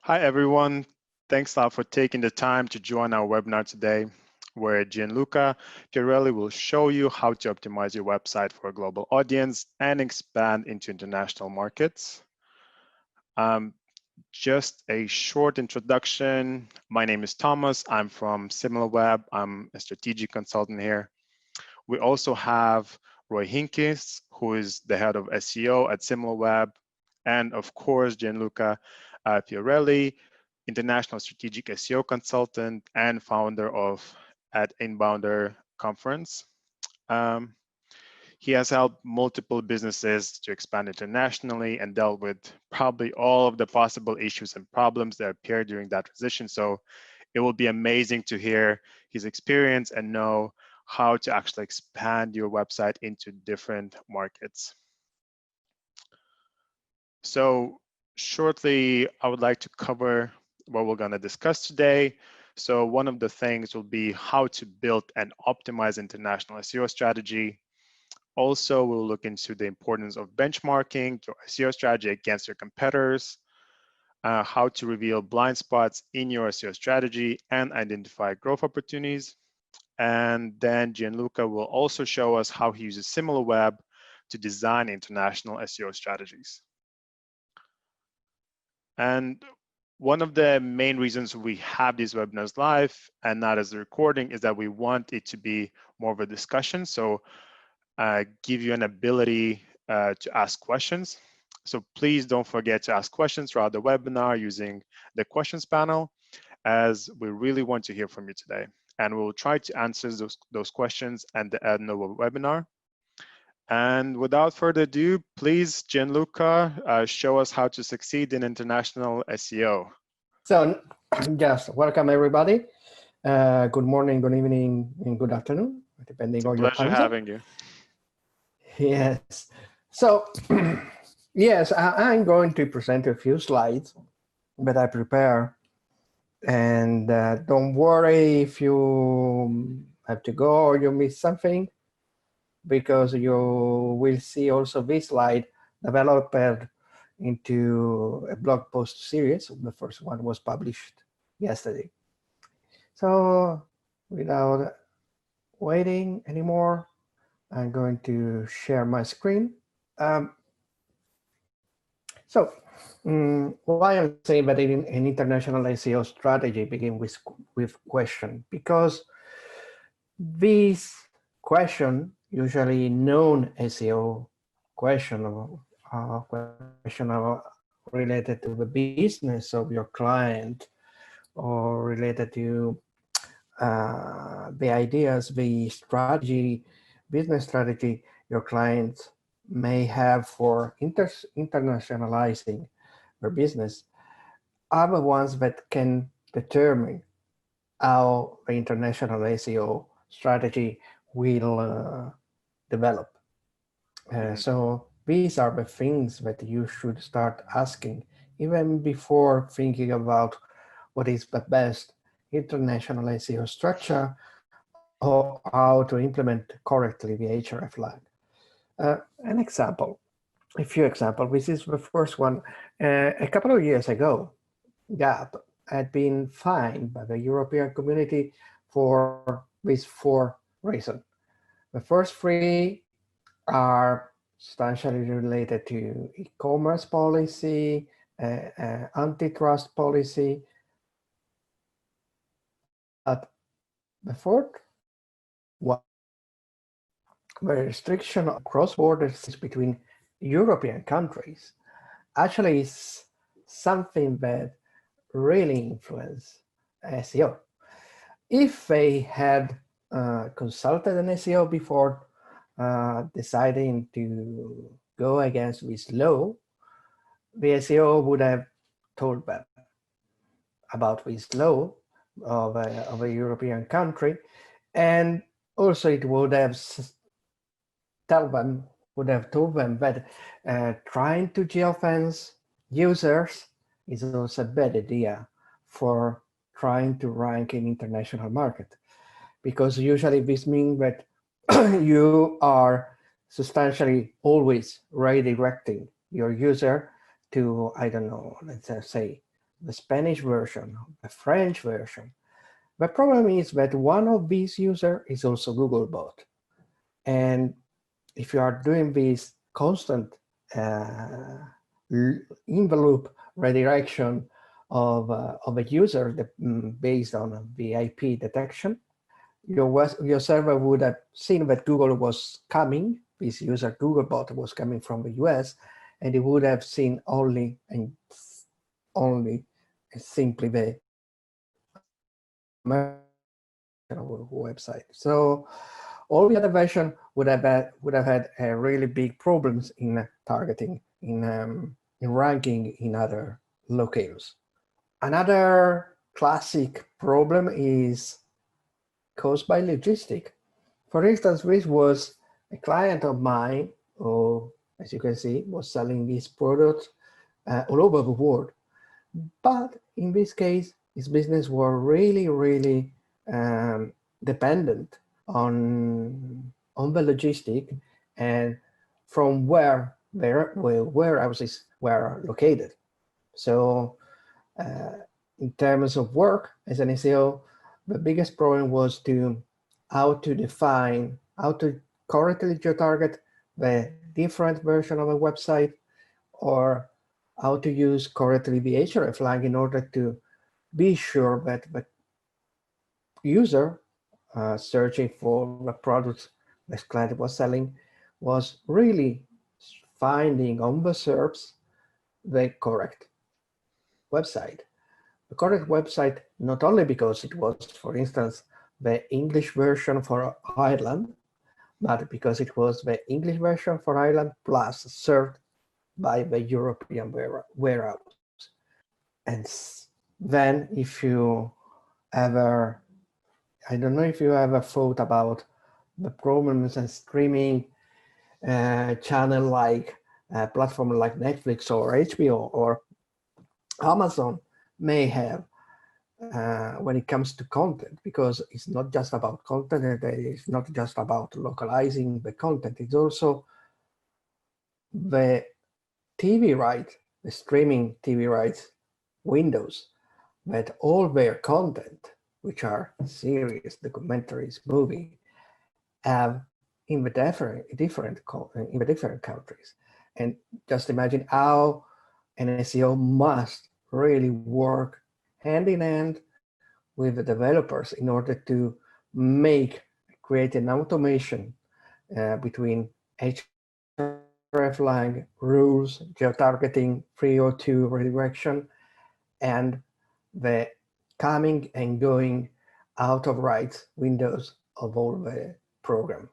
Hi, everyone. Thanks a lot for taking the time to join our webinar today, where Gianluca Fiorelli will show you how to optimize your website for a global audience and expand into international markets. Just a short introduction. My name is Thomas. I'm from SimilarWeb. I'm a strategic consultant here. We also have Roy Hinkis, who is the head of SEO at SimilarWeb, and of course, Gianluca Fiorelli, international strategic SEO consultant and founder of at Inbounder Conference. He has helped multiple businesses to expand internationally and dealt with probably all of the possible issues and problems that appear during that transition. So it will be amazing to hear his experience and know how to actually expand your website into different markets. So shortly, I would like to cover what we're going to discuss today. So one of the things will be how to build and optimize international SEO strategy. Also, we'll look into the importance of benchmarking your SEO strategy against your competitors, how to reveal blind spots in your SEO strategy and identify growth opportunities. And then Gianluca will also show us how he uses SimilarWeb to design international SEO strategies. And one of the main reasons we have these webinars live and not as a recording is that we want it to be more of a discussion. So give you an ability to ask questions. So please don't forget to ask questions throughout the webinar using the questions panel, as we really want to hear from you today. And we'll try to answer those questions at the end of the webinar. And without further ado, please, Gianluca, show us how to succeed in international SEO. So, just welcome everybody. Good morning, good evening, and good afternoon, depending on your time. Pleasure having you. Yes. So, yes, I'm going to present a few slides that I prepare. And don't worry if you have to go or you miss something, because you will see also this slide developed into a blog post series. The first one was published yesterday. So without waiting anymore, I'm going to share my screen. Why I'm saying that in an international SEO strategy begin with question? Because this question, usually known SEO question or question related to the business of your client, or related to the ideas, the strategy, business strategy your clients may have for internationalizing their business, are the ones that can determine how the international SEO strategy will develop. So these are the things that you should start asking even before thinking about what is the best international SEO structure or how to implement correctly the hreflang. An example, a few examples. This is the first one. A couple of years ago, GAP had been fined by the European Community for these 4 reasons. The first 3 are substantially related to e-commerce policy, antitrust policy. But the 4th one, the restriction of cross-border between European countries, actually is something that really influence SEO. If they had consulted an SEO before deciding to go against this law, the SEO would have told them about this law of a European country, and also it would have told them that trying to geofence users is also a bad idea for trying to rank in international market, because usually this means that you are substantially always redirecting your user to, I don't know, let's say the Spanish version, the French version. The problem is that one of these users is also Googlebot. And if you are doing this constant envelope redirection of a user based on the IP detection, your server would have seen that Google was coming, this user Googlebot was coming from the US, and it would have seen only simply the American website. So all the other version would have had really big problems in targeting, in ranking in other locales. Another classic problem is caused by logistic. For instance, this was a client of mine who, as you can see, was selling these products all over the world. But in this case, his business were really dependent on the logistic and from where their warehouses were located. So in terms of work as an SEO, the biggest problem was how to correctly geo-target the different version of a website, or how to use correctly the hreflang in order to be sure that the user searching for the products the client was selling was really finding on the SERPs the correct website. The correct website, not only because it was, for instance, the English version for Ireland, but because it was the English version for Ireland plus served by the European warehouse. And then if you ever, I don't know if you ever thought about the problems and streaming channel like platform like Netflix or HBO or Amazon may have when it comes to content, because it's not just about content, it's not just about localizing the content, it's also the TV rights, the streaming TV rights windows, that all their content, which are series, documentaries, movie, have in the different countries. And just imagine how an SEO must really work hand in hand with the developers in order to create an automation between hreflang, rules, geotargeting, 302 redirection, and the coming and going out of rights windows of all the program.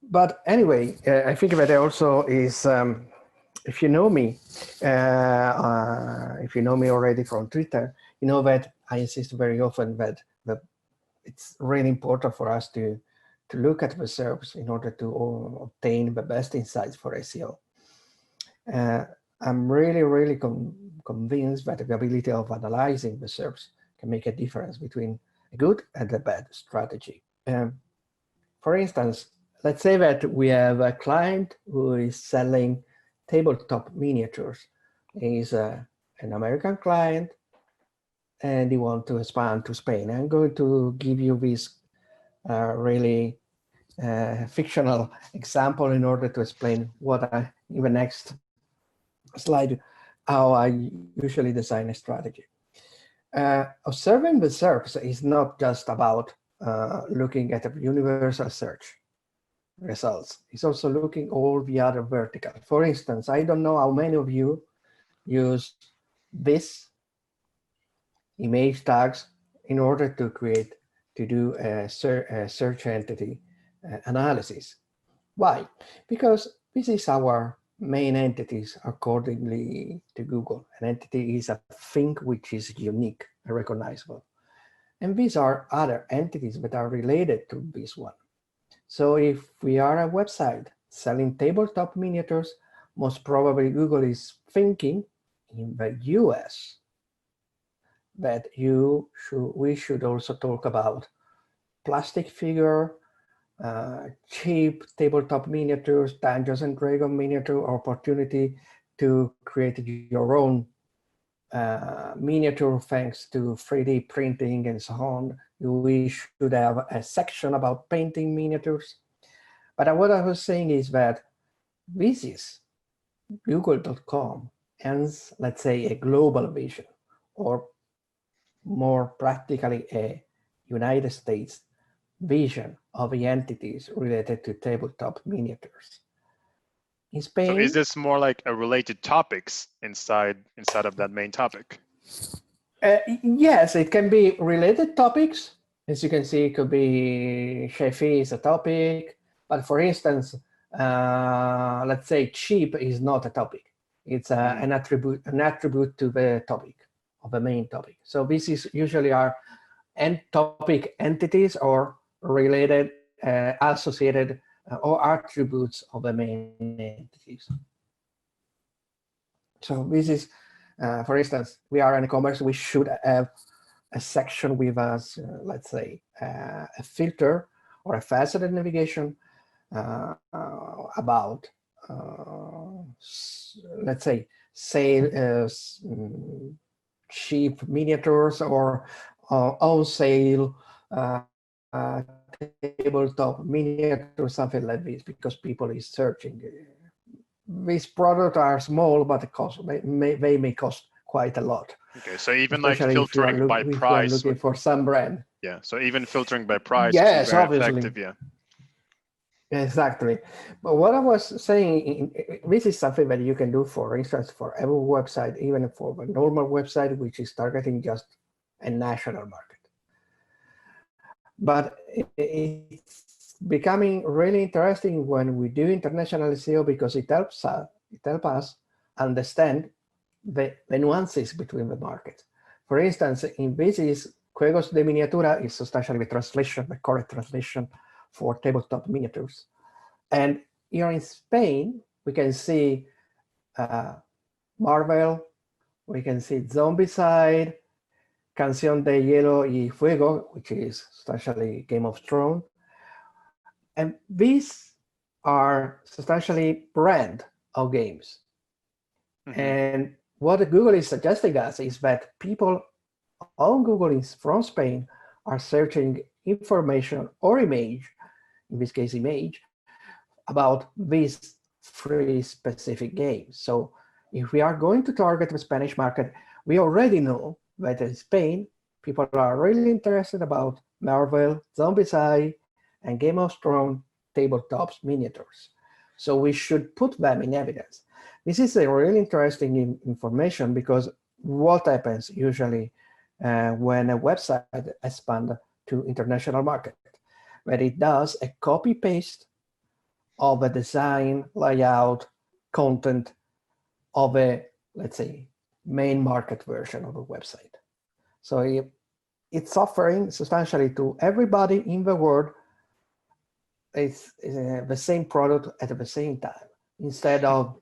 But anyway, I think that also is, if you know me already from Twitter, you know that I insist very often that it's really important for us to look at the SERPs in order to obtain the best insights for SEO. I'm really convinced that the ability of analyzing the SERPs can make a difference between a good and a bad strategy. For instance, let's say that we have a client who is selling tabletop miniatures. He's an American client and he wants to expand to Spain. I'm going to give you this really fictional example in order to explain in the next slide, how I usually design a strategy. Observing the SERPs is not just about looking at a universal search results. It's also looking all the other verticals. For instance, I don't know how many of you use this image tags in order to do a search entity analysis. Why? Because this is our main entities accordingly to Google. An entity is a thing which is unique and recognizable. And these are other entities that are related to this one. So if we are a website selling tabletop miniatures, most probably Google is thinking in the US that we should also talk about plastic figure, cheap tabletop miniatures, Dungeons and Dragons miniature, opportunity to create your own miniature thanks to 3D printing and so on. We should have a section about painting miniatures. But what I was saying is that this is Google.com and, let's say, a global vision, or more practically a United States vision of the entities related to tabletop miniatures. In Spain, so is this more like a related topics inside of that main topic? Yes, it can be related topics. As you can see, it could be chefy is a topic, but for instance, let's say cheap is not a topic. It's an attribute to the topic, of the main topic. So this is usually our topic entities or related, associated, or attributes of the main entities. So this is, for instance, we are in e-commerce, we should have a section with us, let's say, a filter or a faceted navigation about, let's say, cheap miniatures or on sale tabletop miniature, something like this, because people is searching. These products are small, but they may cost quite a lot. Okay, so even especially like filtering by if price. you are looking for some brand. Yeah, so even filtering by price yes, is very obviously. effective, yeah. Exactly. But what I was saying, this is something that you can do, for instance, for every website, even for a normal website, which is targeting just a national market. But it's becoming really interesting when we do international SEO, because it helps us understand the nuances between the markets. For instance, in this Juegos de Miniatura is substantially the translation, the correct translation for tabletop miniatures. And here in Spain, we can see Marvel, we can see Zombicide, Canción de Hielo y Fuego, which is substantially Game of Thrones. And these are substantially brand of games. And what Google is suggesting us is that people on Google from Spain are searching information or image, in this case image, about these three specific games. So if we are going to target the Spanish market, we already know that in Spain, people are really interested about Marvel, Zombicide, and Game of Thrones tabletops miniatures. So we should put them in evidence. This is a really interesting information, because what happens usually when a website expands to international market, that it does a copy-paste of a design, layout, content of a, let's say, main market version of a website. So it's offering substantially to everybody in the world the same product at the same time, instead of,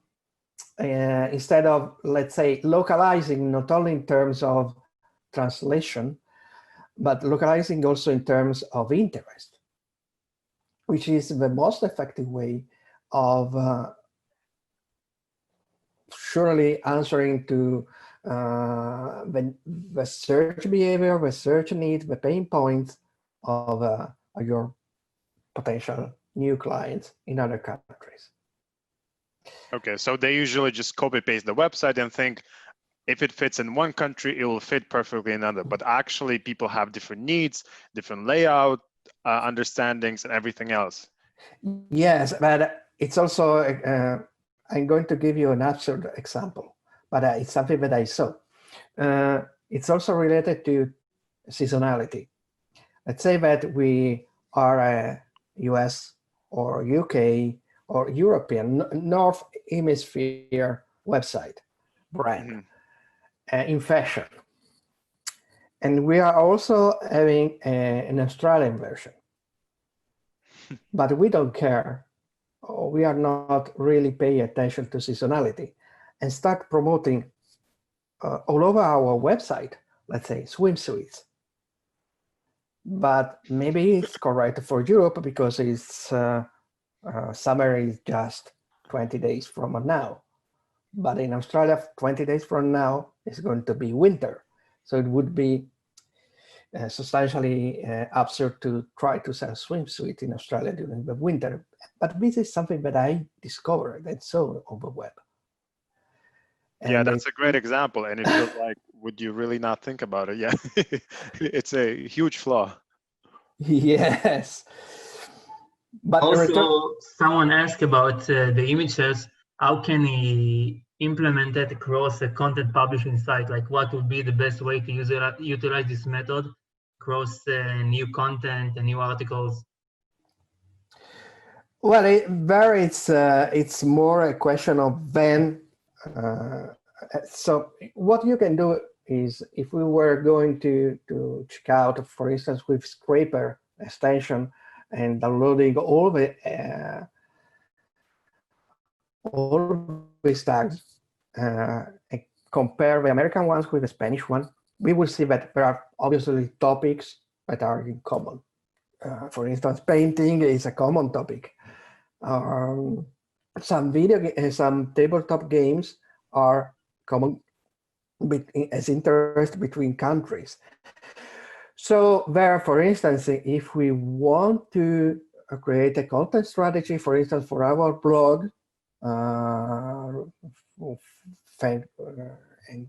let's say, localizing not only in terms of translation, but localizing also in terms of interest, which is the most effective way of surely answering to the search behavior, the search needs, the pain points of your potential new clients in other countries. Okay, so they usually just copy paste the website and think if it fits in one country, it will fit perfectly in another. But actually, people have different needs, different layout, understandings, and everything else. Yes, but it's also, I'm going to give you an absurd example, but it's something that I saw. It's also related to seasonality. Let's say that we are a US or UK or European North Hemisphere website brand in fashion. And we are also having an Australian version. But we don't care. We are not really paying attention to seasonality, and start promoting all over our website, let's say, swimsuits. But maybe it's correct for Europe because it's summer is just 20 days from now. But in Australia, 20 days from now, is going to be winter. So it would be substantially absurd to try to sell swimsuit in Australia during the winter. But this is something that I discovered and saw on the web. Yeah, And that's a great example. And it feels like, would you really not think about it? Yeah, it's a huge flaw. Yes. But also, someone asked about the images. How can he implement that across a content publishing site? Like, what would be the best way to utilize this method across new content and new articles? well, it's more a question of when. So what you can do is, if we were going to check out, for instance, with Scraper extension and downloading all these tags, and compare the American ones with the Spanish one, we will see that there are obviously topics that are in common. For instance, painting is a common topic. Some tabletop games are common as interest between countries. So there, for instance, if we want to create a content strategy, for instance, for our blog, and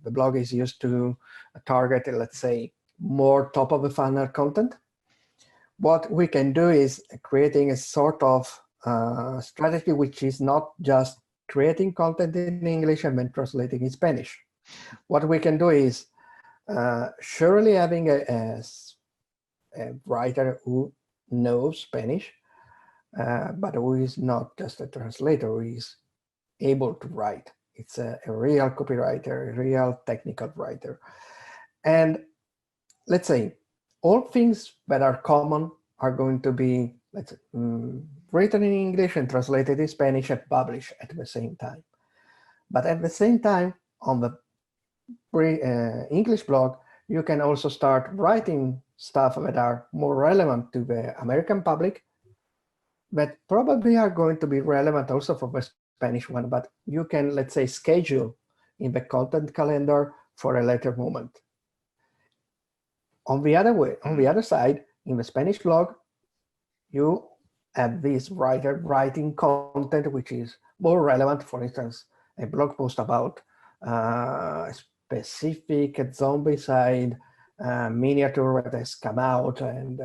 the blog is used to target, let's say, more top of the funnel content, what we can do is creating a sort of strategy which is not just creating content in English and then translating in Spanish. What we can do is surely having a writer who knows Spanish, but who is not just a translator, who is able to write. It's a real copywriter, a real technical writer. And let's say all things that are common are going to be written in English and translated in Spanish and published at the same time. But at the same time, on the English blog, you can also start writing stuff that are more relevant to the American public, that probably are going to be relevant also for the Spanish one, but you can, let's say, schedule in the content calendar for a later moment. On the other side, in the Spanish blog, you have this writer writing content which is more relevant. For instance, a blog post about a specific zombicide miniature that has come out, and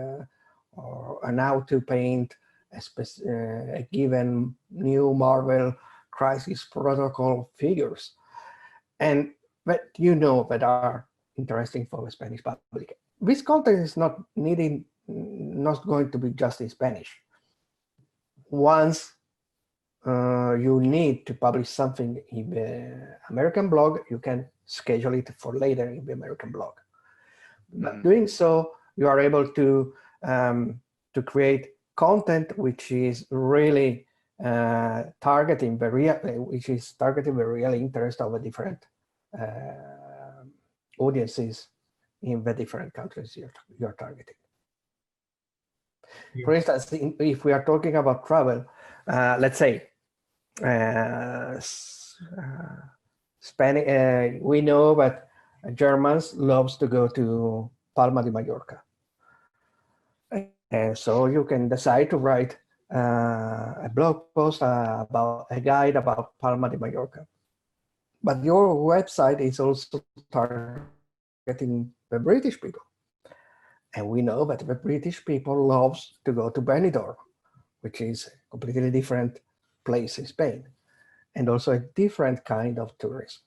or how to paint a given new Marvel Crisis Protocol figures, and that that are interesting for the Spanish public. This content is not going to be just in Spanish. Once you need to publish something in the American blog, you can schedule it for later in the American blog. But doing so, you are able to create content which is really targeting the real interest of the different audiences in the different countries you're targeting. For instance, if we are talking about travel, let's say Spanish, we know that Germans loves to go to Palma de Mallorca. And so you can decide to write a blog post about a guide about Palma de Mallorca. But your website is also targeting the British people. And we know that the British people loves to go to Benidorm, which is a completely different place in Spain, and also a different kind of tourism.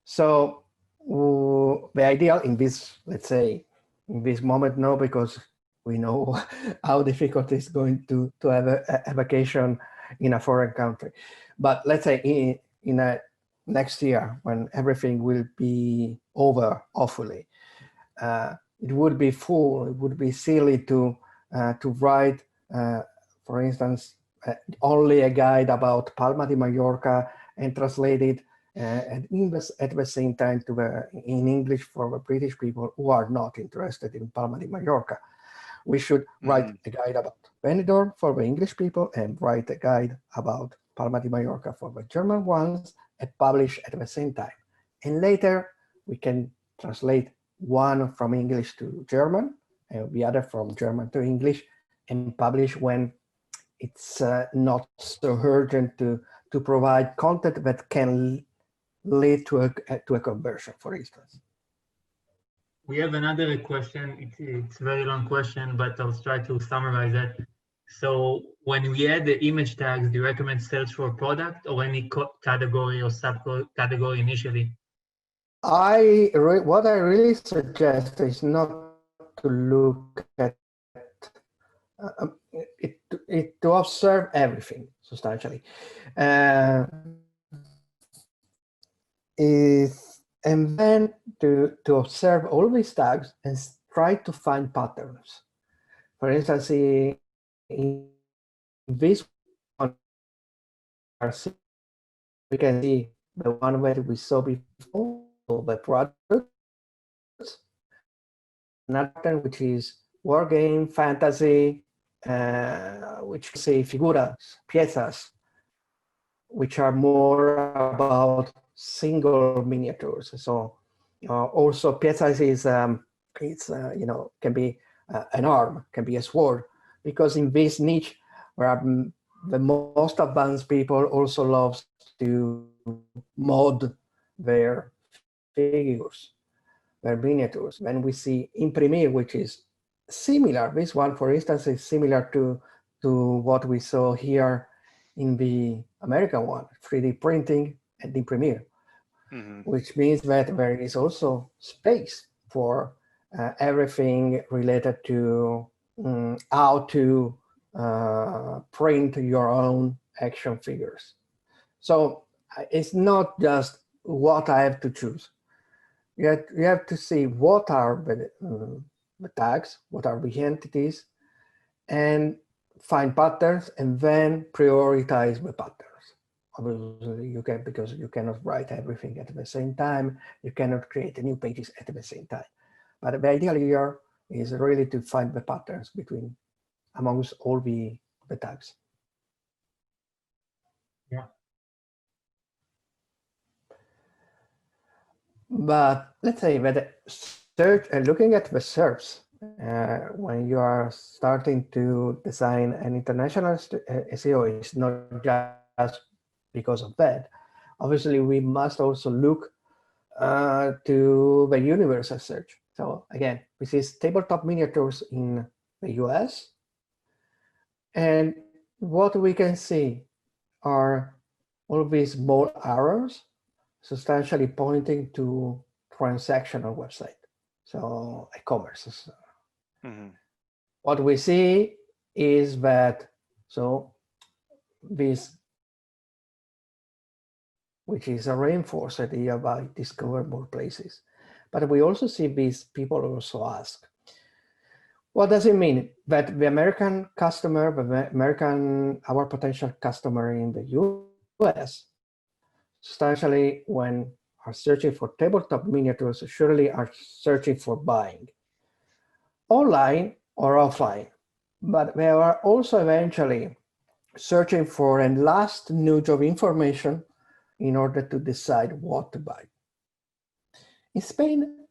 So the ideal in this, let's say, in this moment, no, because we know how difficult it's going to have a vacation in a foreign country. But let's say in a next year, when everything will be over, hopefully, it would be silly to write, for instance, only a guide about Palma de Mallorca and translate it and at the same time in English for the British people who are not interested in Palma de Mallorca. We should write a guide about Benidorm for the English people and write a guide about Palma de Mallorca for the German ones and publish at the same time. And later we can translate one from English to German and the other from German to English and publish when it's not so urgent to provide content that can lead to a conversion, for instance. We have another question. It's a very long question, but I'll try to summarize it. So when we add the image tags, do you recommend search for product or any category or subcategory initially? What I really suggest is not to look at to observe everything substantially. And then to observe all these tags and try to find patterns. For instance, in this one, we can see the one that we saw before, the products, another which is war game, fantasy, which say figuras, piezas, which are more about single miniatures. So also piezas is can be an arm, can be a sword, because in this niche where the most advanced people also love to mod their figures, their miniatures. Then we see imprimir, which is similar. This one, for instance, is similar to what we saw here in the American one, 3D printing and imprimir, which means that there is also space for everything related to how to print your own action figures. So it's not just what I have to choose. You have to see what are the tags, what are the entities, and find patterns, and then prioritize the patterns. Obviously, you can, because you cannot write everything at the same time. You cannot create new pages at the same time. But the idea here is really to find the patterns amongst all the tags. Yeah. But let's say that search, looking at the SERPs, when you are starting to design an international SEO, is not just because of that. Obviously, we must also look to the universal search. So again, this is tabletop miniatures in the US. And what we can see are all these small arrows substantially pointing to transactional website. So e-commerce. What we see is that, so this, which is a reinforced idea by discover more places. But we also see these people also ask, what does it mean that the American customer, our potential customer in the US, substantially when are searching for tabletop miniatures, surely are searching for buying, online or offline, but they are also eventually searching for a last nudge of information in order to decide what to buy. In Spain,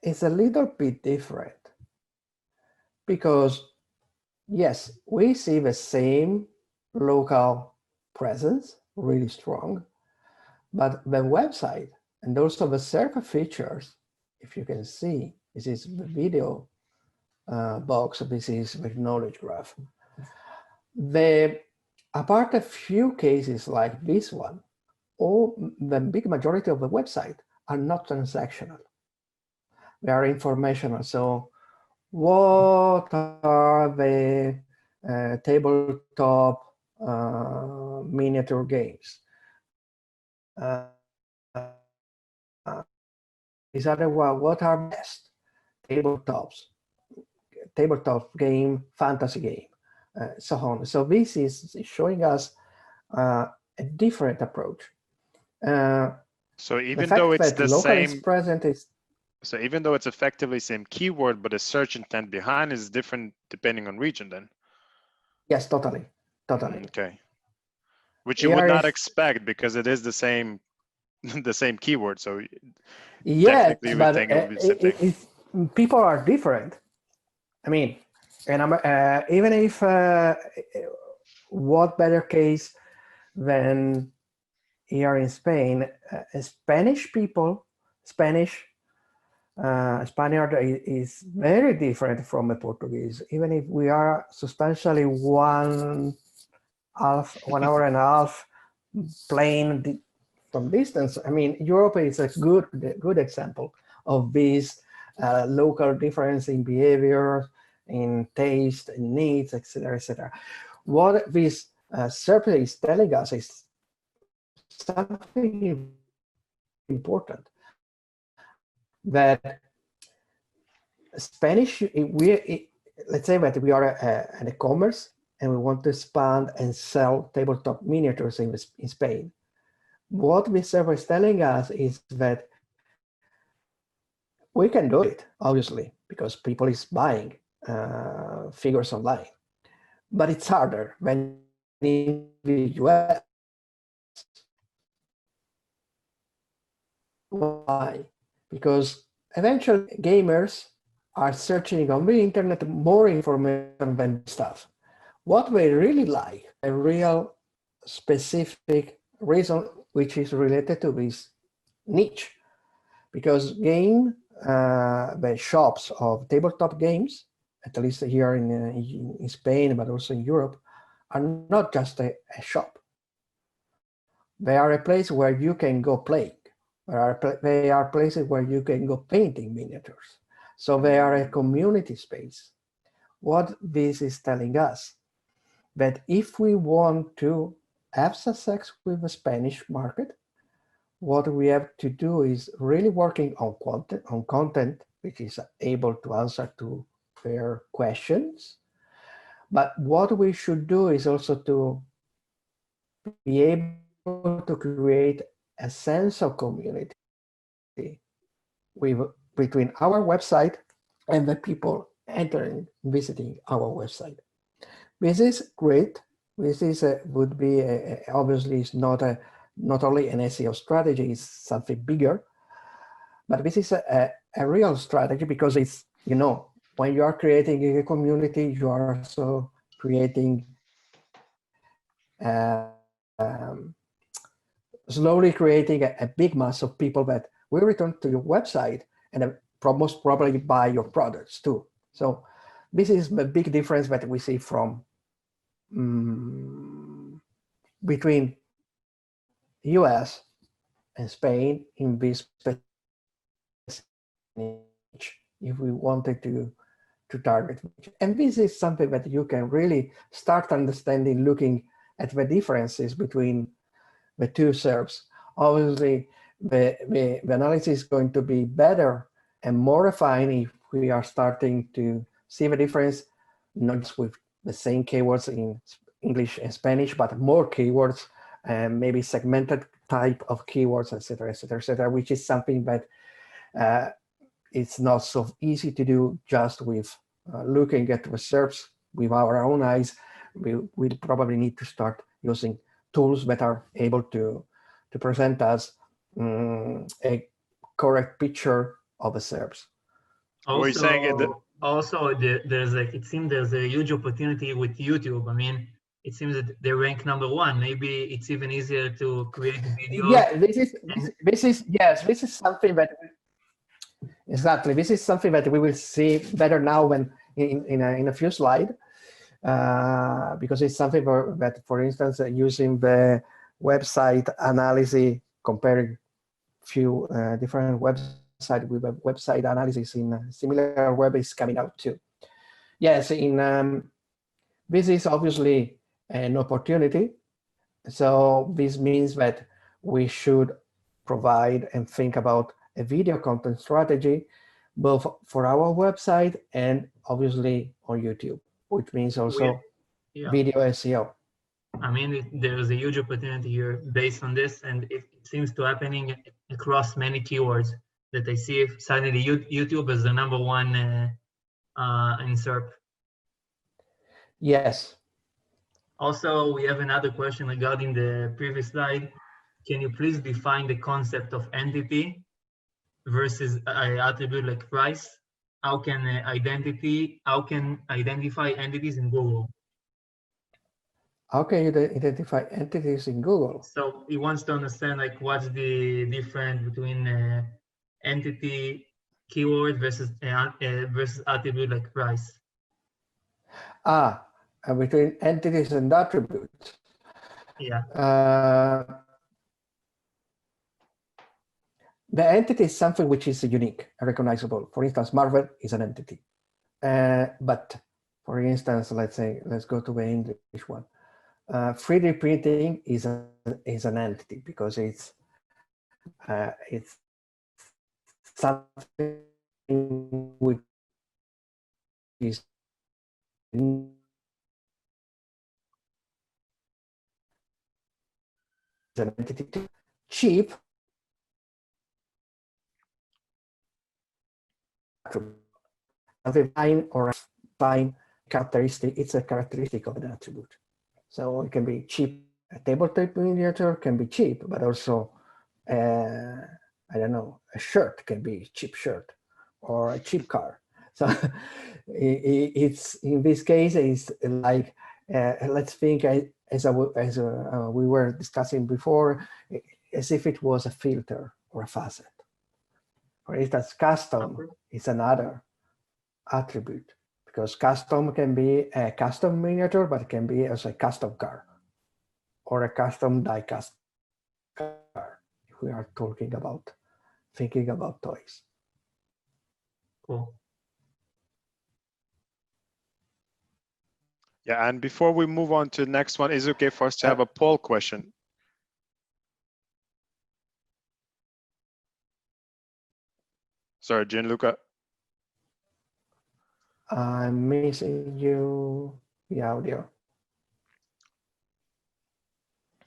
it's a little bit different because, yes, we see the same local presence, really strong, but the website and also the SERP features, if you can see, this is the video box, this is the knowledge graph. Apart a few cases like this one, the big majority of the website are not transactional. They are informational. So what are the tabletop miniature games? These are what are best tabletop game, fantasy game, so on. So this is showing us a different approach. So even though it's the same, present so even though it's effectively same keyword, but the search intent behind is different depending on region then? Yes, totally. Okay. Which you would not expect because it is the same the same keyword. So yes, technically, you would but think it would be the same thing. people are different. I mean, and even if what better case than here in Spain, Spanish people, Spaniard is very different from a Portuguese, even if we are substantially 1 hour and a half plane from distance. I mean, Europe is a good example of this local difference in behavior, in taste, in needs, etc., etc. What this survey is telling us is something important, that Spanish, let's say that we are an e-commerce and we want to expand and sell tabletop miniatures in Spain. What this survey is telling us is that we can do it, obviously, because people is buying figures online, but it's harder than in the US. Why? Because eventually gamers are searching on the internet more information than stuff. What they really like, a real specific reason, which is related to this niche, because the shops of tabletop games, at least here in Spain, but also in Europe, are not just a shop. They are a place where you can go play. They are places where you can go painting miniatures. So they are a community space. What this is telling us, that if we want to have success with the Spanish market, what we have to do is really working on content which is able to answer to their questions. But what we should do is also to be able to create a sense of community between our website and the people visiting our website. This is great. This is would be obviously it's not only an SEO strategy, it's something bigger, but this is a real strategy, because it's, when you are creating a community, you are also creating slowly creating a big mass of people that will return to your website and most probably buy your products too. So this is the big difference that we see from between US and Spain in this niche, if we wanted to target. And this is something that you can really start understanding, looking at the differences between the two SERPs. Obviously, the analysis is going to be better and more refined if we are starting to see the difference, not just with the same keywords in English and Spanish, but more keywords and maybe segmented type of keywords, etc., etc., etc., which is something that it's not so easy to do just with looking at the SERPs with our own eyes. We'll probably need to start using tools that are able to present us a correct picture of the SERPs. Also, it seems there's a huge opportunity with YouTube. I mean, it seems that they rank #1. Maybe it's even easier to create videos. Yeah, this is something that exactly. This is something that we will see better now when in a few slides, because it's something that, for instance, using the website analysis, comparing few different websites with a website analysis in SimilarWeb is coming out too. Yes, this is obviously an opportunity. So this means that we should provide and think about a video content strategy, both for our website and obviously on YouTube, which means also video SEO. I mean, there's a huge opportunity here based on this, and it seems to happening across many keywords that I see suddenly YouTube is the #1 in SERP. Yes. Also, we have another question regarding the previous slide. can you please define the concept of entity versus attribute like price? How can identify entities in Google? How can you identify entities in Google? So he wants to understand like what's the difference between entity keyword versus attribute like price. Between entities and attributes. Yeah. The entity is something which is unique and recognizable. For instance, Marvel is an entity. But for instance, let's go to the English one. 3D printing is an entity because it's something which is an entity. Cheap a fine or a fine characteristic, it's a characteristic of an attribute. So it can be cheap. A tabletop miniature can be cheap, but also, I don't know, a shirt can be a cheap shirt or a cheap car. So it's in this case, it's like, let's think as we were discussing before, as if it was a filter or a facet. For instance, custom is another attribute because custom can be a custom miniature, but it can be also a custom car or a custom die-cast car if we are thinking about toys. Cool. Yeah, and before we move on to the next one, is it okay for us to have a poll question? Sorry, Gianluca. I'm missing you, the audio.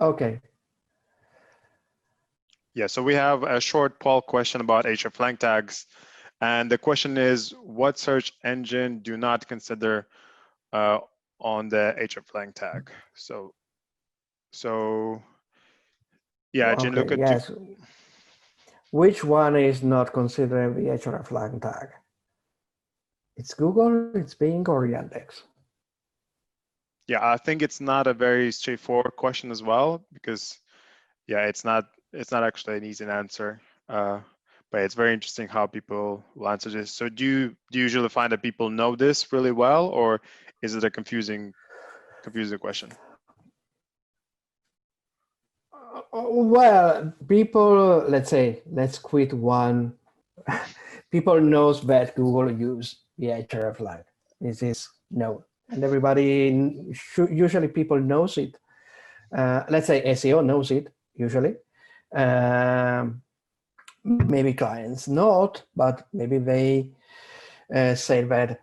Okay. Yeah, so we have a short poll question about hreflang tags. And the question is, what search engine do not consider on the hreflang tag? So yeah, Okay, Gianluca. yes. Which one is not considering the hreflang tag? It's Google, it's Bing, or Yandex? Yeah, I think it's not a very straightforward question as well, because yeah, it's not actually an easy answer. But it's very interesting how people will answer this. So do you usually find that people know this really well, or is it a confusing question? Well, people, let's quit one. People knows that Google use the hreflang. This is known, and everybody usually people knows it. Let's say SEO knows it usually. Maybe clients not, but maybe they say that.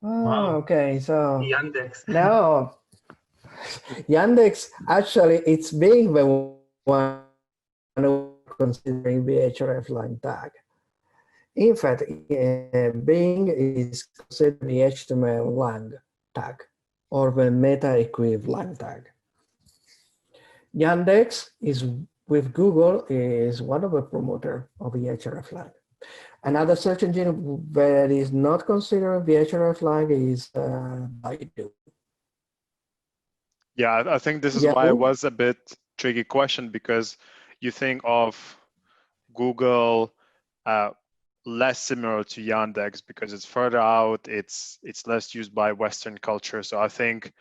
Wow. Okay, so Yandex. no. Yandex, actually, it's being the one considering the hreflang tag. In fact, Bing is considering the HTML lang tag or the meta equivalent tag. Yandex is with Google is one of the promoter of the hreflang. Another search engine that is not considering the hreflang is Baidu. Yeah, I think this is why it was a bit tricky question, because you think of Google less similar to Yandex because it's further out, it's less used by Western culture. So I think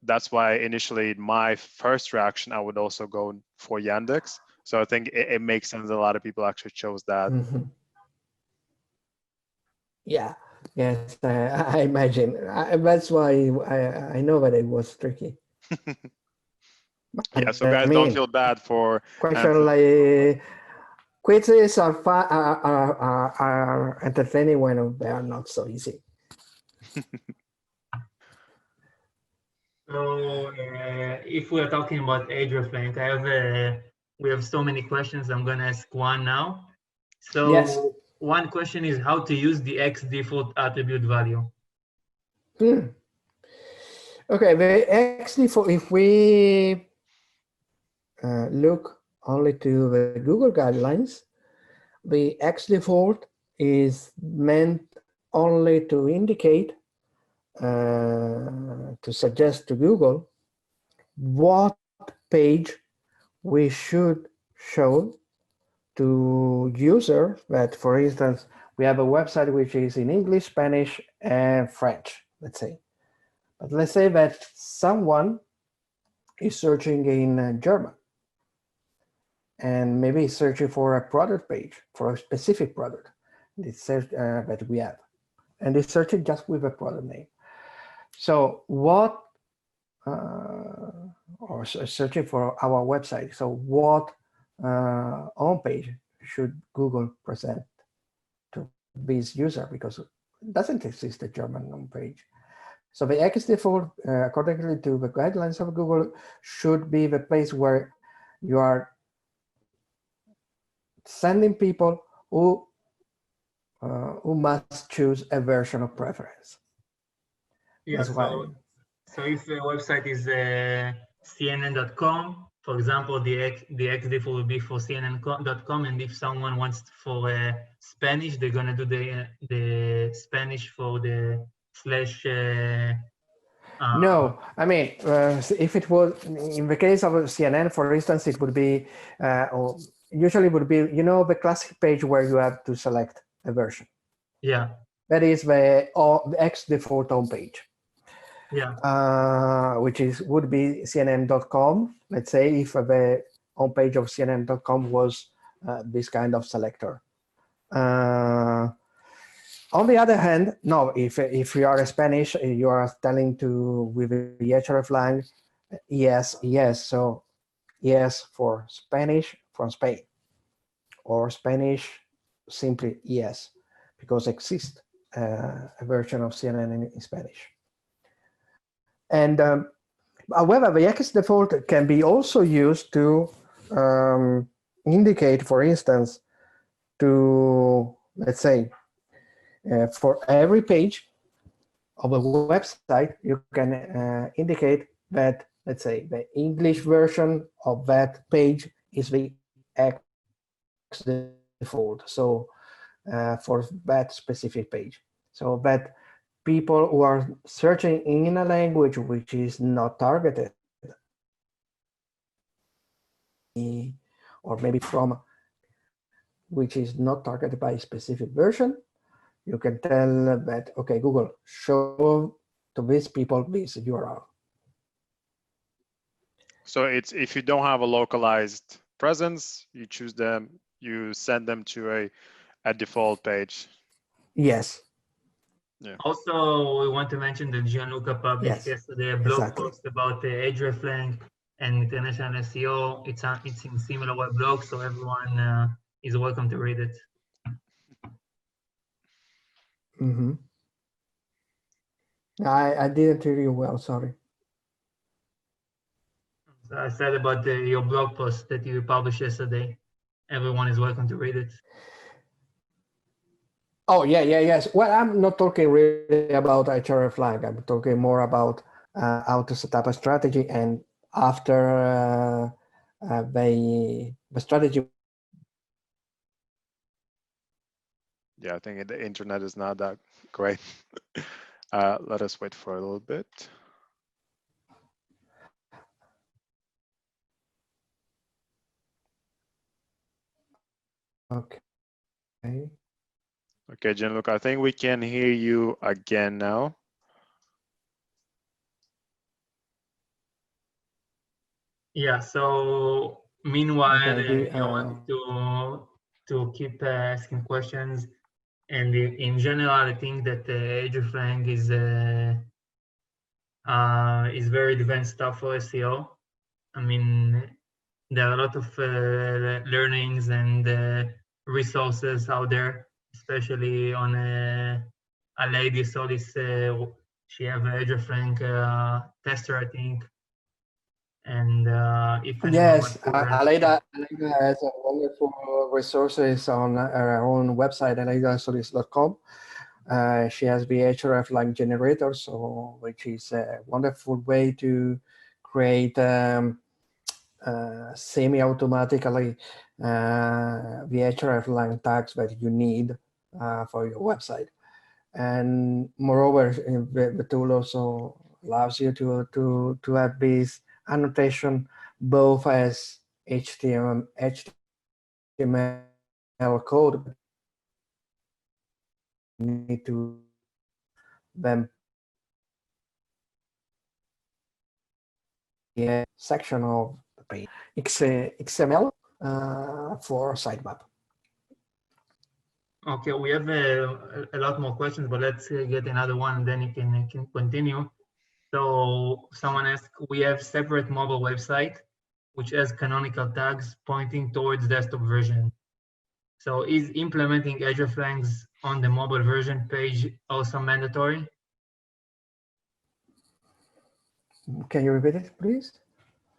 that's why initially my first reaction, I would also go for Yandex. So I think it makes sense that a lot of people actually chose that. Mm-hmm. Yeah, yes, I imagine. That's why I know that it was tricky. Yeah, so guys, don't feel bad for question like quizzes are entertaining when they are not so easy. So if we're talking about hreflang, we have so many questions. I'm gonna ask one now. So yes. One question is how to use the X default attribute value. Okay, the X default, if we look only to the Google guidelines, the X default is meant only to indicate, to suggest to Google what page we should show to users that, for instance, we have a website which is in English, Spanish, and French, let's say. But let's say that someone is searching in German and maybe searching for a product page, for a specific product that we have. And they're searching just with a product name. So what, or searching for our website. So what homepage should Google present to this user, because it doesn't exist a German homepage. So the X default, according to the guidelines of Google, should be the place where you are sending people who must choose a version of preference. Yeah, That's why. So if the website is CNN.com, for example, the X default will be for CNN.com, and if someone wants for Spanish, they're gonna do the Spanish for the slash. No, I mean, if it was in the case of CNN, for instance, it would be, or usually would be, you know, the classic page where you have to select a version. Yeah. That is the X default homepage. Yeah. Which would be CNN.com. Let's say if the homepage of CNN.com was this kind of selector. On the other hand, no, if you are a Spanish, you are telling to with the hreflang, yes, yes. So yes for Spanish from Spain, or Spanish simply yes, because exists a version of CNN in Spanish. And however, the X default can be also used to indicate, for instance, to, let's say, for every page of a website, you can indicate that, let's say, the English version of that page is the X default. So for that specific page, so that people who are searching in a language which is not targeted, or maybe from which is not targeted by a specific version, you can tell that, okay, Google, show to these people this URL. So it's, if you don't have a localized presence, you choose them, you send them to a default page. Yes. Yeah. Also, we want to mention that Gianluca published yesterday a blog post about the hreflang and international SEO. It's in SimilarWeb blog, so everyone is welcome to read it. Mm-hmm. I didn't hear you well, sorry. So I said about your blog post that you published yesterday. Everyone is welcome to read it. Oh, yes. Well, I'm not talking really about hreflang. I'm talking more about how to set up a strategy, and after the strategy. Yeah, I think the internet is not that great. Let us wait for a little bit. Okay. Okay, Gianluca, I think we can hear you again now. Yeah, so meanwhile, Okay, you want to keep asking questions. And in general, I think that hreflang is very advanced stuff for SEO. I mean, there are a lot of learnings and resources out there, especially on a lady saw this, she have a hreflang tester, I think. And if anyone wants to learn, Aleida has wonderful resources on her own website, aleidasolis.com. She has the hreflang generator, so which is a wonderful way to create semi-automatically the hreflang tags that you need for your website. And moreover, the tool also allows you to have this annotation both as HTML code. You need to then the section of the page XML for sitemap. Okay, we have a lot more questions, but let's get another one, and then you can continue. So someone asked, we have separate mobile website, which has canonical tags pointing towards desktop version. So is implementing hreflangs on the mobile version page also mandatory? Can you repeat it, please?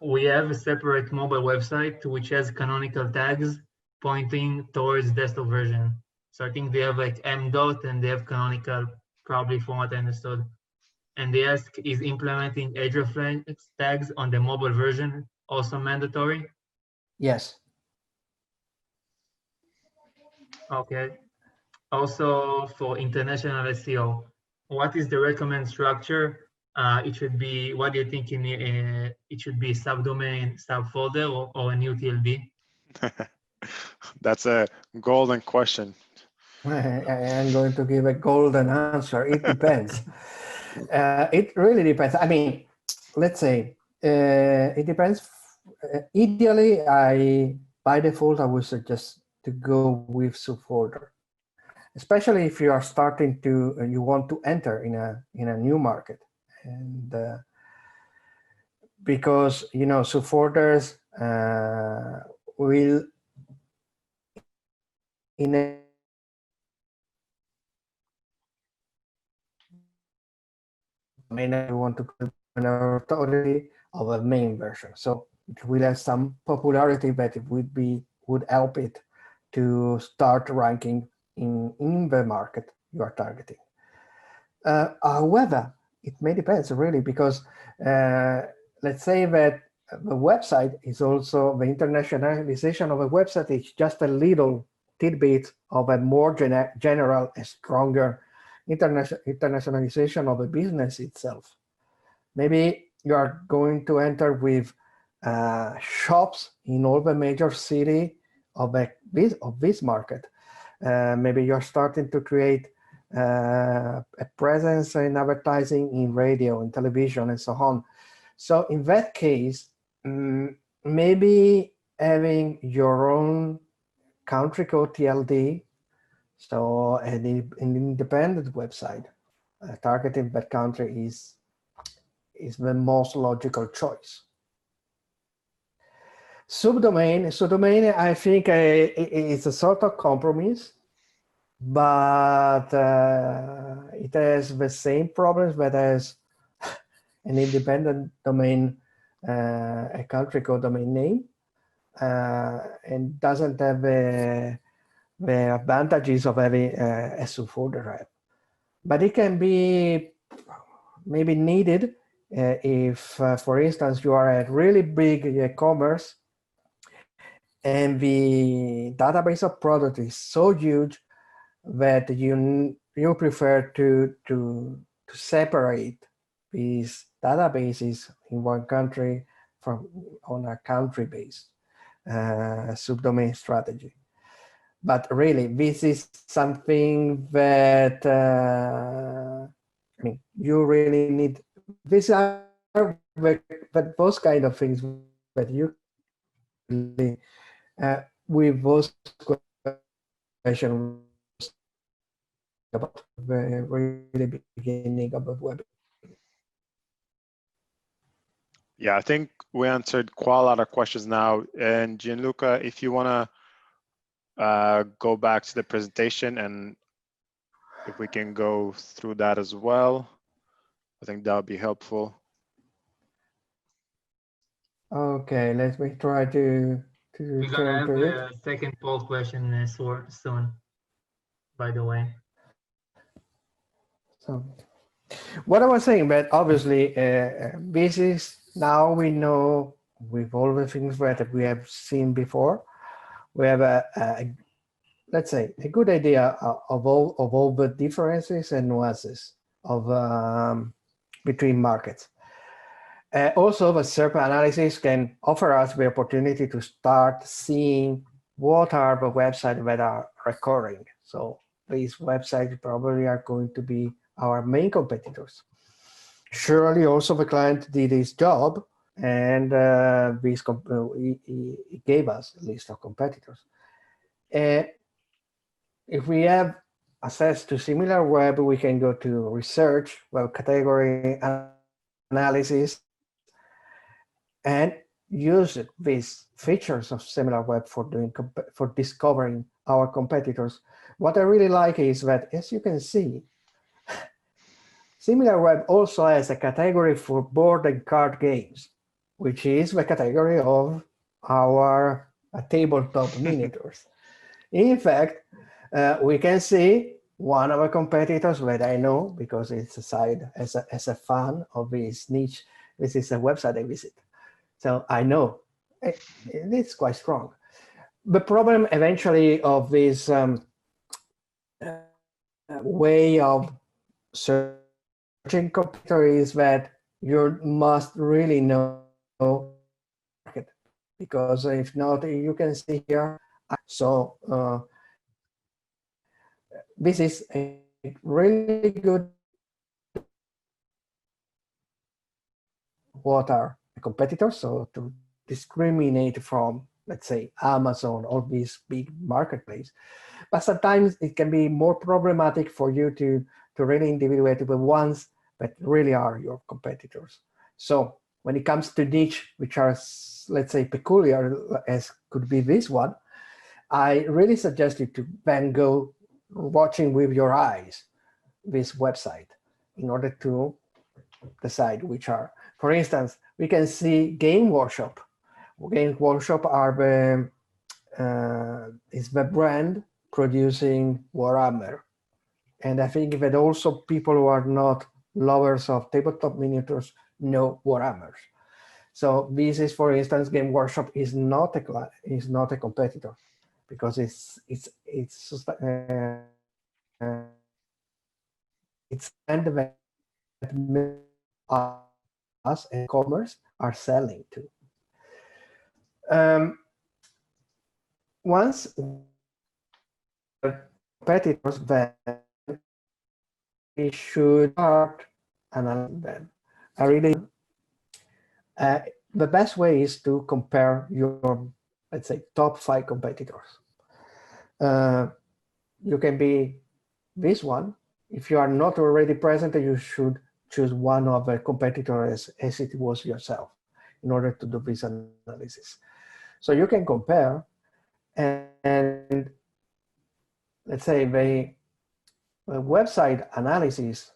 We have a separate mobile website which has canonical tags pointing towards desktop version. So I think they have like m dot and they have canonical, probably from what I understood. And they ask, is implementing hreflang tags on the mobile version also mandatory? Yes. Okay. Also for international SEO, what is the recommend structure? It should be, what do you think it should be, subdomain, subfolder, or a new TLD? That's a golden question. I'm going to give a golden answer. It depends. It really depends. I mean, let's say it depends. Ideally, by default, I would suggest to go with subfolder, especially if you are starting to you want to enter in a new market, and because subfolders will enable you want to put an authority of a main version, so it will have some popularity, but it would help it to start ranking in the market you are targeting. However, it may depend really, because let's say that the website is also, the internationalization of a website is just a little tidbit of a more general and stronger internationalization of a business itself. Maybe you are going to enter with shops in all the major cities of this market. Maybe you're starting to create a presence in advertising in radio and television and so on. So in that case, maybe having your own country code TLD, so an independent website targeting that country is the most logical choice. Subdomain, I think it's a sort of compromise, but it has the same problems that has an independent domain, a country code domain name, and doesn't have the advantages of having a subfolder rep. But it can be maybe needed if, for instance, you are a really big e-commerce and the database of product is so huge that you prefer to separate these databases in one country from on a country-based subdomain strategy. But really, this is something that I mean, you really need. These are those kind of things that you really, with those questions about the really beginning of the web. Yeah, I think we answered quite a lot of questions now. And Gianluca, if you want to go back to the presentation, and if we can go through that as well, I think that would be helpful. Okay, let me try to We're gonna have a second poll question soon, by the way. So, what I was saying, but obviously, this is now we know with all the things that we have seen before, we have let's say, a good idea of all the differences and nuances of between markets. Also, the SERP analysis can offer us the opportunity to start seeing what are the websites that are recurring. So these websites probably are going to be our main competitors. Surely also the client did his job, and he gave us a list of competitors. If we have access to SimilarWeb, we can go to research, web category analysis, and use these features of SimilarWeb for discovering our competitors. What I really like is that, as you can see, SimilarWeb also has a category for board and card games, which is the category of our tabletop miniatures. In fact, we can see one of our competitors that I know because it's a side as a fan of this niche. This is a website I visit, so I know it's quite strong. The problem eventually of this way of searching competitor is that you must really know it, because if not, you can see here. So this is a really good what are the competitors, so to discriminate from, let's say, Amazon or these big marketplace. But sometimes it can be more problematic for you to really individuate the ones that really are your competitors. So when it comes to niche, which are, let's say, peculiar, as could be this one, I really suggest you to then go watching with your eyes this website in order to decide which are. For instance, we can see Game Workshop. Game Workshop are is the brand producing Warhammer. And I think that also people who are not lovers of tabletop miniatures know Warhammers. So this is, for instance, Game Workshop is not a competitor, because it's and that us and commerce are selling to. Once competitors, then we should start analyzing them. I really, the best way is to compare your, let's say, top 5 competitors. You can be this one. If you are not already present, you should choose one of the competitors as it was yourself in order to do this analysis. So you can compare, and let's say the website analysis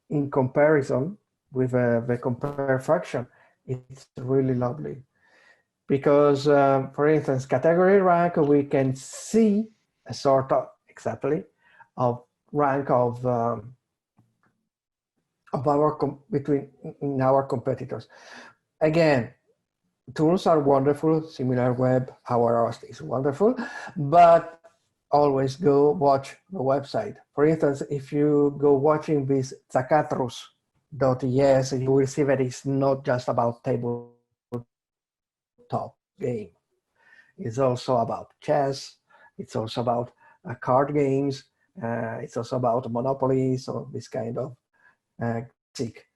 in comparison with the compare function, it's really lovely. Because, for instance, category rank, we can see a sort of exactly of rank of our competitors. Again, tools are wonderful. SimilarWeb, our host is wonderful, but always go watch the website. For instance, if you go watching this Zacatros.es, you will see that it's not just about tabletop game. It's also about chess. It's also about card games. It's also about Monopoly, so this kind of classic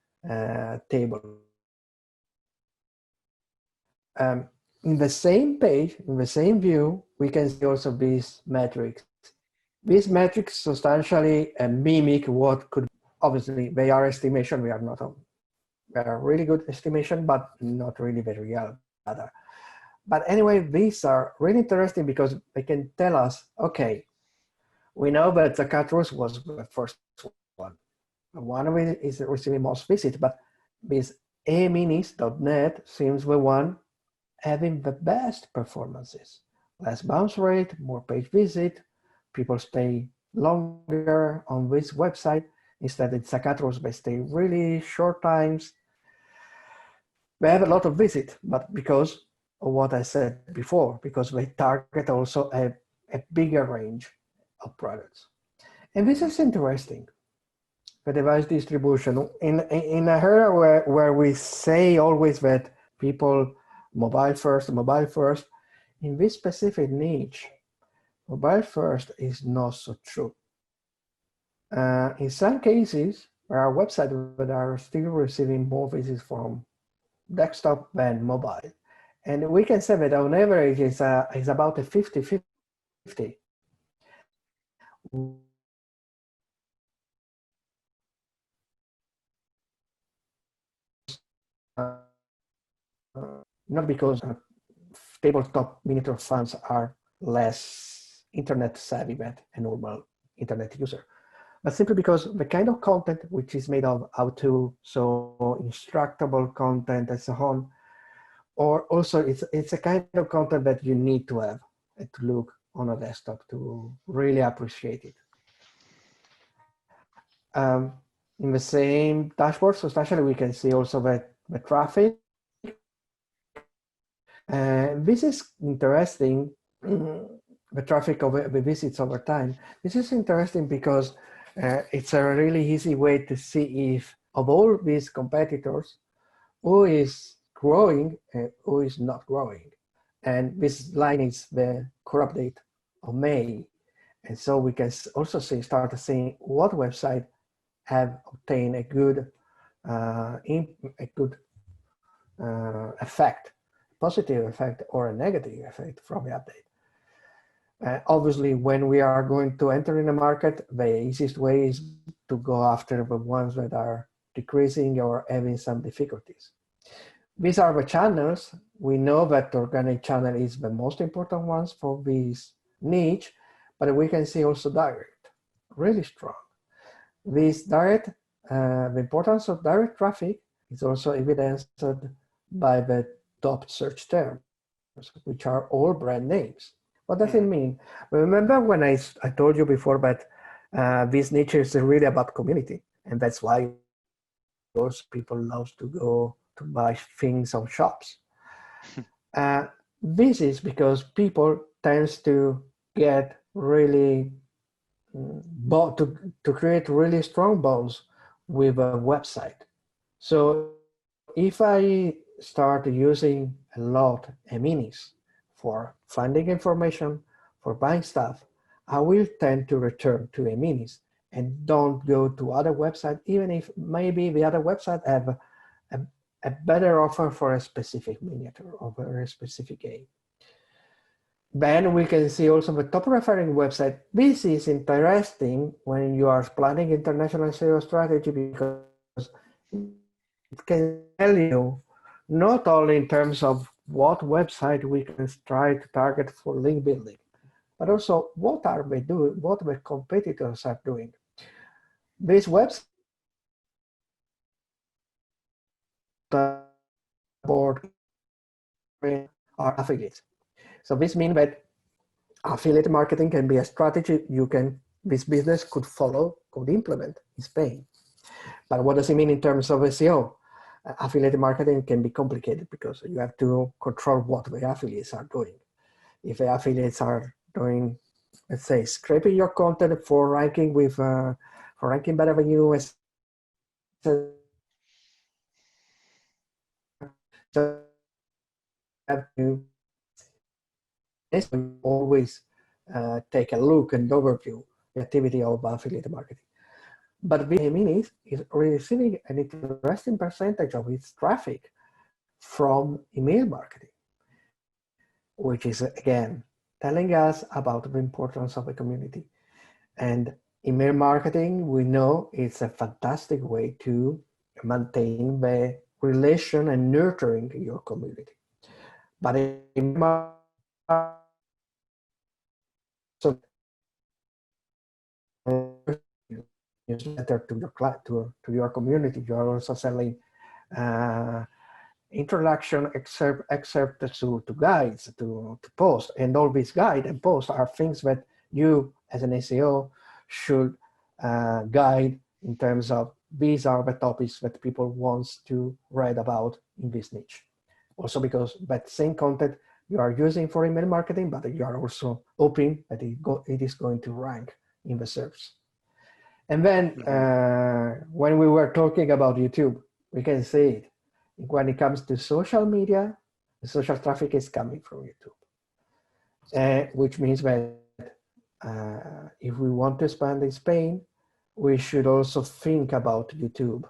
table. In the same page, in the same view, we can see also these metrics. These metrics substantially mimic what could, obviously, they are estimation. We are not, they are really good estimation, but not really the real data. But anyway, these are really interesting because they can tell us, okay, we know that Zacatros was the first one. One of it is receiving most visits, but this aminis.net seems the one having the best performances. Less bounce rate, more page visit, people stay longer on this website. Instead, in Zacatros, they stay really short times. They have a lot of visits, but because of what I said before, because they target also a bigger range of products. And this is interesting, the device distribution. In a era where we say always that people mobile first, in this specific niche, mobile first is not so true. In some cases, there are websites that are still receiving more visits from desktop than mobile. And we can say that on average is about a 50-50. Not because tabletop miniature fonts are less internet savvy than a normal internet user, but simply because the kind of content which is made of how-to, so instructable content and so on, or also it's a kind of content that you need to have and to look on a desktop to really appreciate it. In the same dashboard, so especially we can see also that the traffic. This is interesting, the traffic of the visits over time. This is interesting because it's a really easy way to see if of all these competitors, who is growing and who is not growing. And this line is the core update of May. And so we can also start seeing what website have obtained a good effect, positive effect or a negative effect from the update. Obviously, when we are going to enter in a market, the easiest way is to go after the ones that are decreasing or having some difficulties. These are the channels. We know that organic channel is the most important ones for this niche, but we can see also direct, really strong. This direct, the importance of direct traffic is also evidenced by the top search terms, which are all brand names. What does it mean? Remember when I told you before that this niche is really about community, and that's why those people love to go to buy things on shops. This is because people tends to get really to create really strong bonds with a website. So if I start using a lot e-minis for finding information, for buying stuff, I will tend to return to e-minis and don't go to other websites, even if maybe the other website have a better offer for a specific miniature or for a specific game. Then we can see also the top referring website. This is interesting when you are planning international SEO strategy because it can tell you not only in terms of what website we can try to target for link building, but also what are they doing, what the competitors are doing. This website board are affiliates. So this means that affiliate marketing can be a strategy this business could follow, could implement in Spain. But what does it mean in terms of SEO? Affiliate marketing can be complicated because you have to control what the affiliates are doing. If the affiliates are doing, let's say, scraping your content for ranking for ranking better than you, so have to always take a look and overview the activity of affiliate marketing. But Minis is receiving an interesting percentage of its traffic from email marketing, which is again telling us about the importance of the community. And email marketing, we know, it's a fantastic way to maintain the relation and nurturing your community. But so newsletter to your client, to your community, you are also selling introduction excerpts to guides to post, and all these guide and posts are things that you as an SEO should guide in terms of these are the topics that people want to read about in this niche. Also because that same content you are using for email marketing, but you are also hoping that it is going to rank in the search. And then when we were talking about YouTube, we can see it. When it comes to social media, the social traffic is coming from YouTube, which means that if we want to expand in Spain, we should also think about YouTube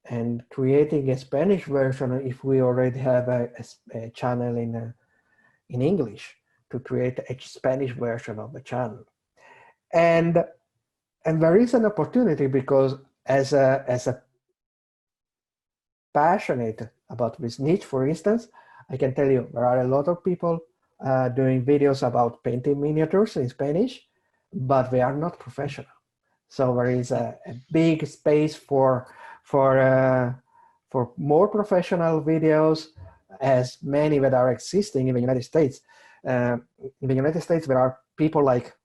and creating a Spanish version if we already have a channel in English, to create a Spanish version of the channel. And there is an opportunity because as a passionate about this niche, for instance, I can tell you there are a lot of people doing videos about painting miniatures in Spanish, but they are not professional. So there is a big space for more professional videos, as many that are existing in the United States. In the United States, there are people like,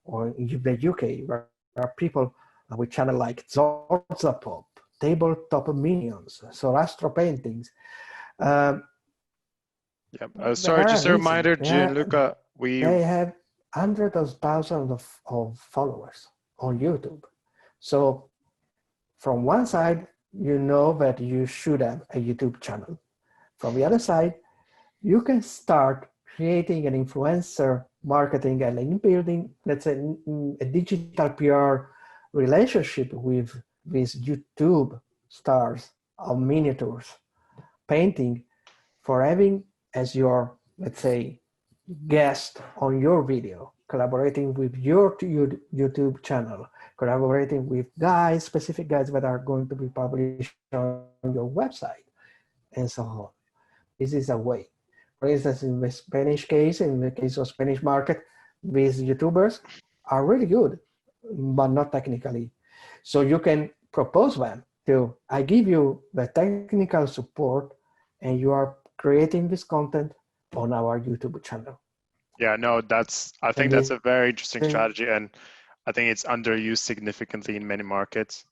or in the UK, there are people with channel like Zorzapop, Tabletop Minions, Sorastro Paintings. Sorry, just a reminder, Gianluca, they have hundreds of thousands of followers on YouTube. So from one side, you know that you should have a YouTube channel. From the other side, you can start creating an influencer marketing and link building, let's say a digital PR relationship with these YouTube stars of miniatures painting, for having as your, let's say, guest on your video, collaborating with your YouTube channel, collaborating with specific guides that are going to be published on your website, and so on. This is a way. For instance, in the Spanish case, in the case of Spanish market, these YouTubers are really good, but not technically. So you can propose them to, I give you the technical support and you are creating this content on our YouTube channel. Yeah, no, I think that's a very interesting strategy, and I think it's underused significantly in many markets.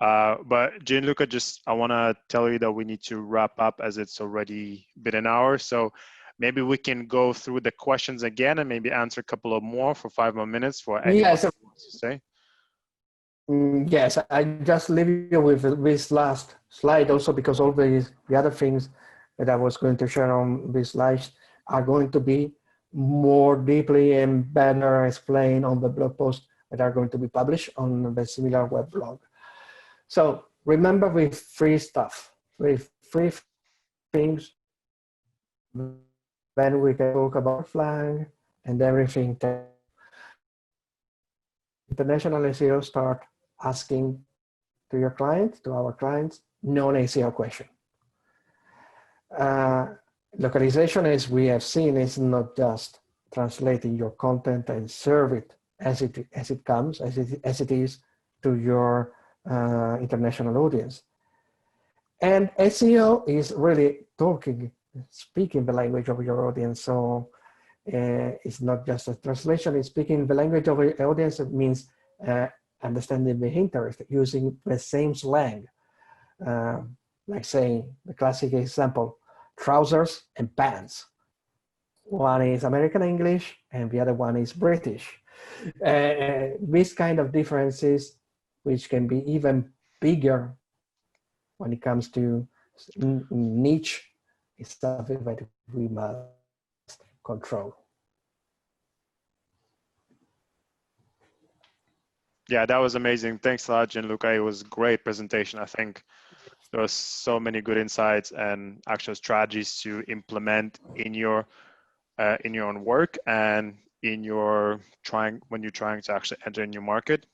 But Gianluca, I want to tell you that we need to wrap up as it's already been an hour. So maybe we can go through the questions again and maybe answer a couple of more for 5 more minutes for anyone who wants to say. Yes, I just leave you with this last slide also because all the other things that I was going to share on these slides are going to be more deeply and better explained on the blog post that are going to be published on the SimilarWeb blog. So remember with free stuff, with free things, then we can talk about flag and everything. International SEO start asking to your clients, to our clients, non-SEO question. Localization, as we have seen, is not just translating your content and serve it as it comes, as it is to your international audience. And SEO is really speaking the language of your audience. So it's not just a translation, it's speaking the language of your audience. It means understanding the interest, using the same slang. Like saying the classic example, trousers and pants. One is American English and the other one is British. These kind of differences, which can be even bigger when it comes to niche, is something that we must control. Yeah, that was amazing. Thanks a lot, Gianluca. It was a great presentation. I think there was so many good insights and actual strategies to implement in your own work and when you're trying to actually enter a new market.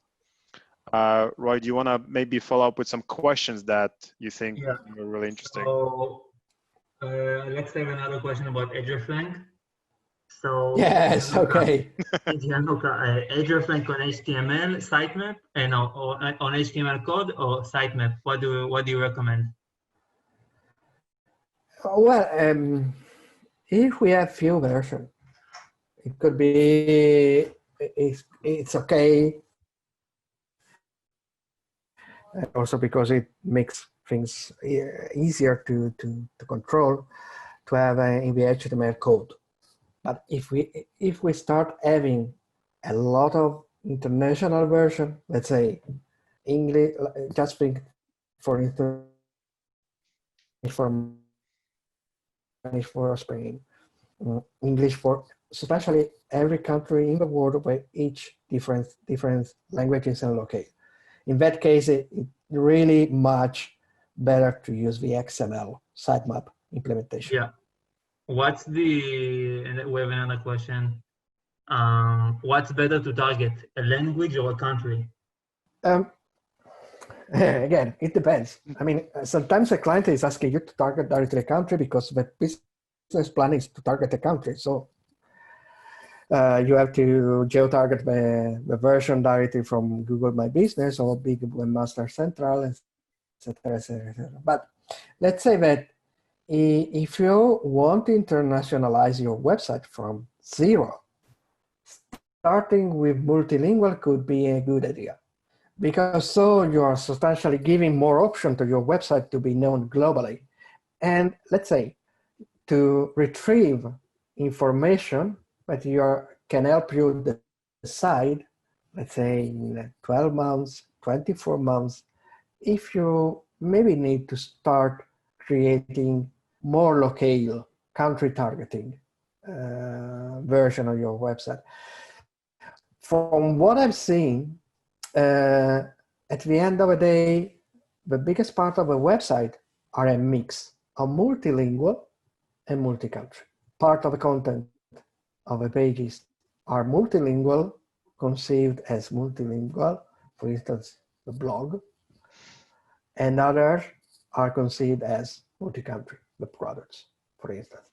Roy, do you want to maybe follow up with some questions that you think are really interesting? So let's have another question about hreflang. So yes, okay. Gianluca, hreflang on HTML sitemap and or on HTML code or sitemap? What do you recommend? Well, if we have few versions, it could be it's okay. and also because it makes things easier to control, to have in the HTML code. But if we start having a lot of international version, let's say English, just think, for instance, Spanish for Spain, English for especially every country in the world with each different languages and locate. In that case, it's really much better to use the XML sitemap implementation. Yeah. What's the, and we have another question. What's better to target, a language or a country? Again, it depends. I mean, sometimes a client is asking you to target directly a country because the business plan is to target a country. So you have to geo-target the version directly from Google My Business or Big Webmaster Central, etc., etc., etc. But let's say that if you want to internationalize your website from zero, starting with multilingual could be a good idea, because so you are substantially giving more option to your website to be known globally. And let's say to retrieve information that can help you decide, let's say in 12 months, 24 months, if you maybe need to start creating more locale, country targeting version of your website. From what I've seen, at the end of the day, the biggest part of a website are a mix of multilingual and multi-country. Part of the content of the pages are multilingual, conceived as multilingual, for instance, the blog, and others are conceived as multi-country, the products, for instance.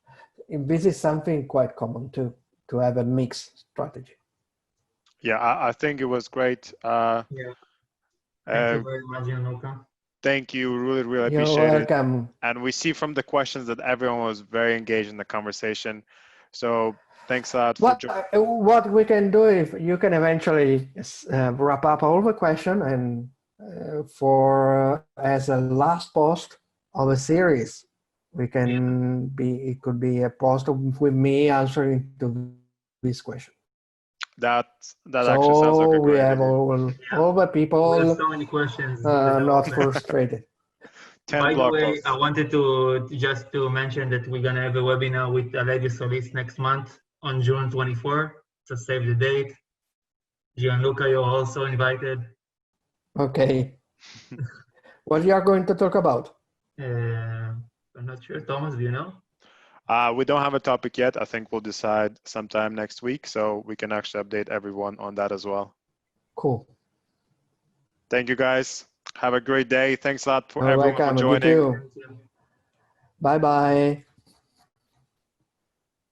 This is something quite common to have a mixed strategy. Yeah, I think it was great. Yeah. Thank you very much, Gianluca. Thank you, really, really You're appreciate welcome. it. And we see from the questions that everyone was very engaged in the conversation. So thanks a lot for joining. What we can do is you can eventually wrap up all the question, and for as a last post of a series, we can it could be a post with me answering to this question. That actually sounds like a great idea. All the people. We have so many questions. Not frustrated. 10 By the blog way, posts. I wanted to just to mention that we're gonna have a webinar with Lady Solis next month on June 24. So save the date. Gianluca, you're also invited. Okay. What you are going to talk about? I'm not sure. Thomas, do you know? We don't have a topic yet. I think we'll decide sometime next week, so we can actually update everyone on that as well. Cool. Thank you, guys. Have a great day. Thanks a lot for everyone for joining. You too. Bye-bye.